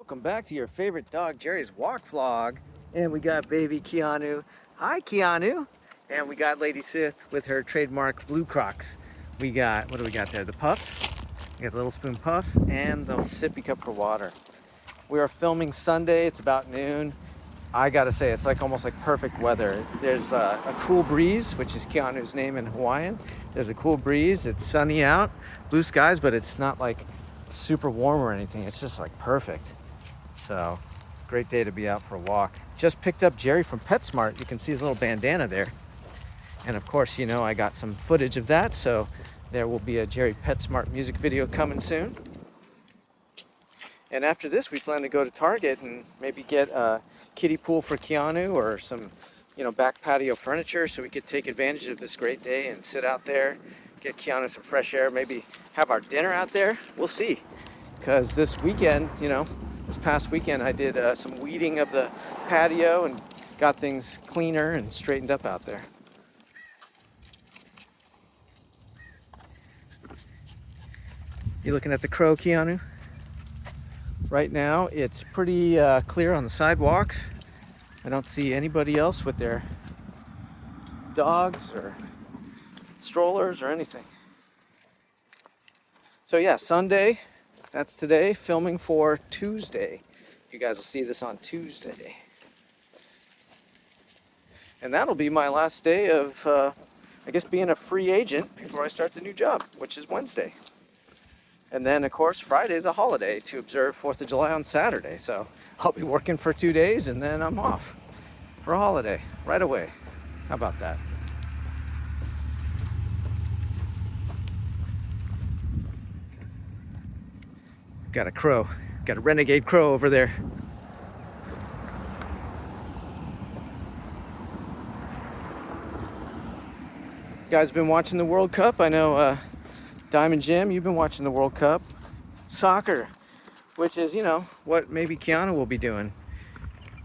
Welcome back to your favorite dog, Jerry's walk vlog. And we got baby Keanu. Hi, Keanu. And we got Lady Sith with her trademark blue Crocs. We got, what do we got there? The puffs. We got the little spoon puffs and the sippy cup for water. We are filming Sunday. It's about noon. I gotta say, it's like almost like perfect weather. There's a cool breeze, which is Keanu's name in Hawaiian. There's a cool breeze. It's sunny out, blue skies, but it's not like super warm or anything. It's just like perfect. So great day to be out for a walk. Just picked up Jerry from PetSmart. You can see his little bandana there. And of course, you know, I got some footage of that. So there will be a Jerry PetSmart music video coming soon. And after this, we plan to go to Target and maybe get a kiddie pool for Keanu or some, you know, back patio furniture so we could take advantage of this great day and sit out there, get Keanu some fresh air, maybe have our dinner out there. We'll see. Because this weekend, you know, this past weekend I did some weeding of the patio and got things cleaner and straightened up out there. You looking at the crow, Keanu? Right now it's pretty clear on the sidewalks. I don't see anybody else with their dogs or strollers or anything. So yeah, Sunday, that's today, filming for Tuesday. You guys will see this on Tuesday. And that'll be my last day of, I guess, being a free agent before I start the new job, which is Wednesday. And then, of course, Friday is a holiday to observe 4th of July on Saturday. So I'll be working for 2 days and then I'm off for a holiday right away. How about that? Got a crow. Got a renegade crow over there. You guys been watching the World Cup? I know Diamond Jim, you've been watching the World Cup. Soccer, which is, you know, what maybe Keanu will be doing.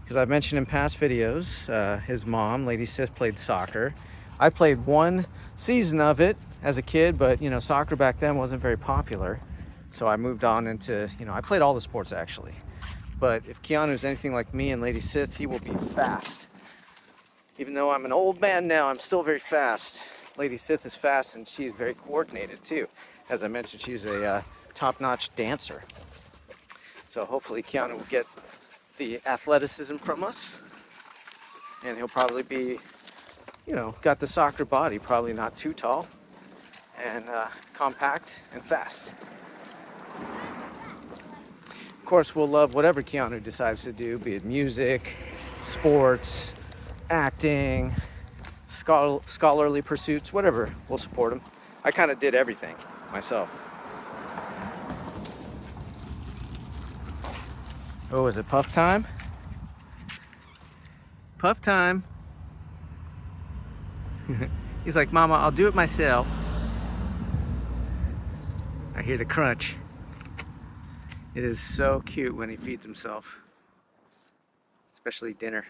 Because I've mentioned in past videos, his mom, Lady Sith, played soccer. I played one season of it as a kid, but, you know, soccer back then wasn't very popular. So I moved on into, you know, I played all the sports actually. But if Keanu's anything like me and Lady Sith, he will be fast. Even though I'm an old man now, I'm still very fast. Lady Sith is fast and she's very coordinated too. As I mentioned, she's a top-notch dancer. So hopefully Keanu will get the athleticism from us. And he'll probably be, you know, got the soccer body, probably not too tall. And compact and fast. Of course, we'll love whatever Keanu decides to do, be it music, sports, acting, scholarly pursuits, whatever. We'll support him. I kind of did everything myself. Oh, is it puff time? Puff time. He's like, Mama, I'll do it myself. I hear the crunch. It is so cute when he feeds himself, especially dinner.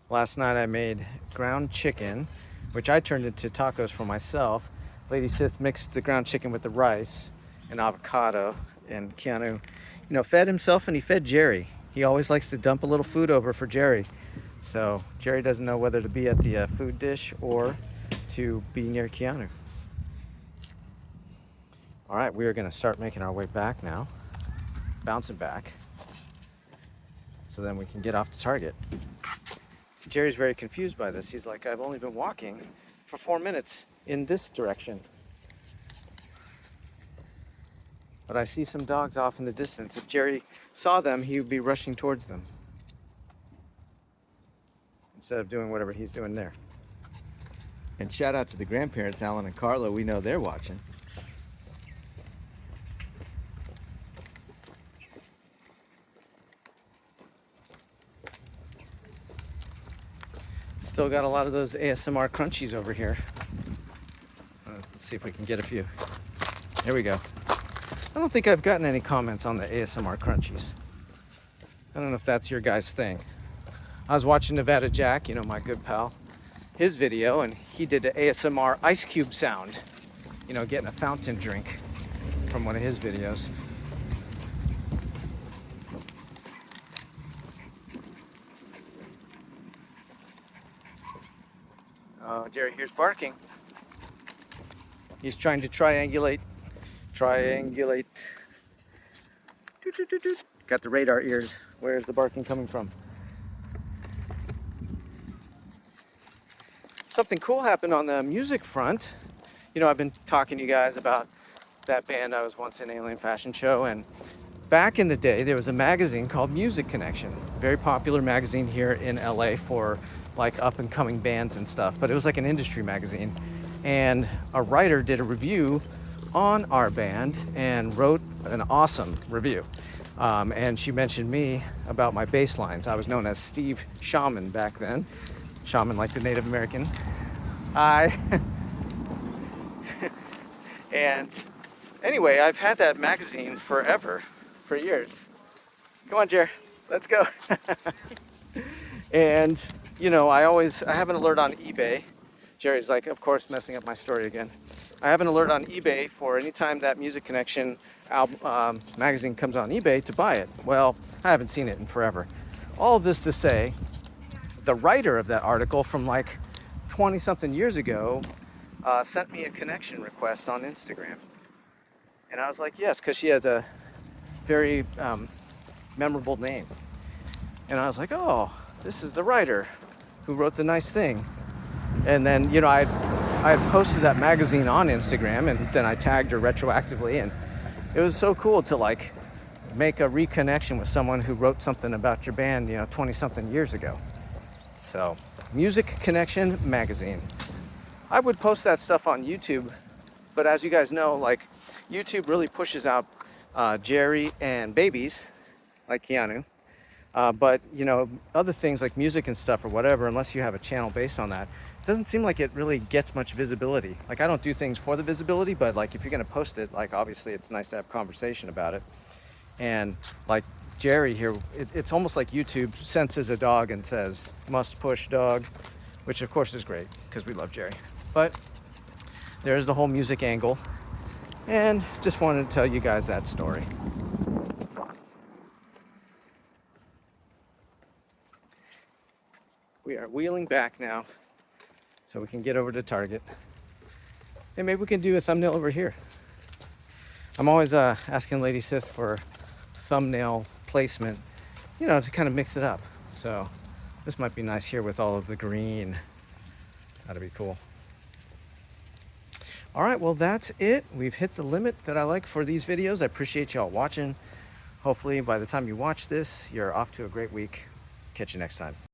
Last night I made ground chicken, which I turned into tacos for myself. Lady Sith mixed the ground chicken with the rice and avocado, and Keanu, you know, fed himself and he fed Jerry. He always likes to dump a little food over for Jerry. So Jerry doesn't know whether to be at the food dish or to be near Keanu. All right, we are gonna start making our way back now, bouncing back, so then we can get off to Target. Jerry's very confused by this. He's like, I've only been walking for 4 minutes in this direction. But I see some dogs off in the distance. If Jerry saw them, he would be rushing towards them instead of doing whatever he's doing there. And shout out to the grandparents, Alan and Carlo. We know they're watching. Still got a lot of those ASMR crunchies over here. Let's see if we can get a few. There we go. I don't think I've gotten any comments on the ASMR crunchies. I don't know if that's your guys' thing. I was watching Nevada Jack, you know, my good pal, his video, and he did the ASMR ice cube sound, you know, getting a fountain drink from one of his videos. Oh, Jerry here's barking. He's trying to triangulate. Doot, doot, doot, doot. Got the radar ears. Where's the barking coming from? Something cool happened on the music front. You know, I've been talking to you guys about that band I was once in, Alien Fashion Show, and back in the day there was a magazine called Music Connection. Very popular magazine here in LA for like up and coming bands and stuff, but it was like an industry magazine. And a writer did a review on our band and wrote an awesome review. And she mentioned me about my bass lines. I was known as Steve Shaman back then. Shaman like the Native American. And anyway, I've had that magazine forever, for years. Come on, Jer, let's go. And you know, I have an alert on eBay. Jerry's like, of course, messing up my story again. I have an alert on eBay for any time that Music Connection album, magazine comes on eBay to buy it. Well, I haven't seen it in forever. All of this to say, the writer of that article from like 20 something years ago sent me a connection request on Instagram. And I was like, yes, because she has a very memorable name. And I was like, oh, this is the writer who wrote the nice thing. And then, you know, I had posted that magazine on Instagram, and then I tagged her retroactively, and it was so cool to like make a reconnection with someone who wrote something about your band, you know, 20 something years ago. So, Music Connection magazine. I would post that stuff on YouTube, but as you guys know, like YouTube really pushes out Jerry and babies like Keanu. But you know, other things like music and stuff or whatever, unless you have a channel based on that, it doesn't seem like it really gets much visibility. Like, I don't do things for the visibility, but like if you're gonna post it, like obviously it's nice to have conversation about it. And like Jerry here, it's almost like YouTube senses a dog and says, must push dog, which of course is great because we love Jerry. But there's the whole music angle, and just wanted to tell you guys that story. We are wheeling back now so we can get over to Target. And maybe we can do a thumbnail over here. I'm always asking Lady Sith for thumbnail placement, you know, to kind of mix it up. So this might be nice here with all of the green. That'd be cool. All right, well, that's it. We've hit the limit that I like for these videos. I appreciate y'all watching. Hopefully by the time you watch this, you're off to a great week. Catch you next time.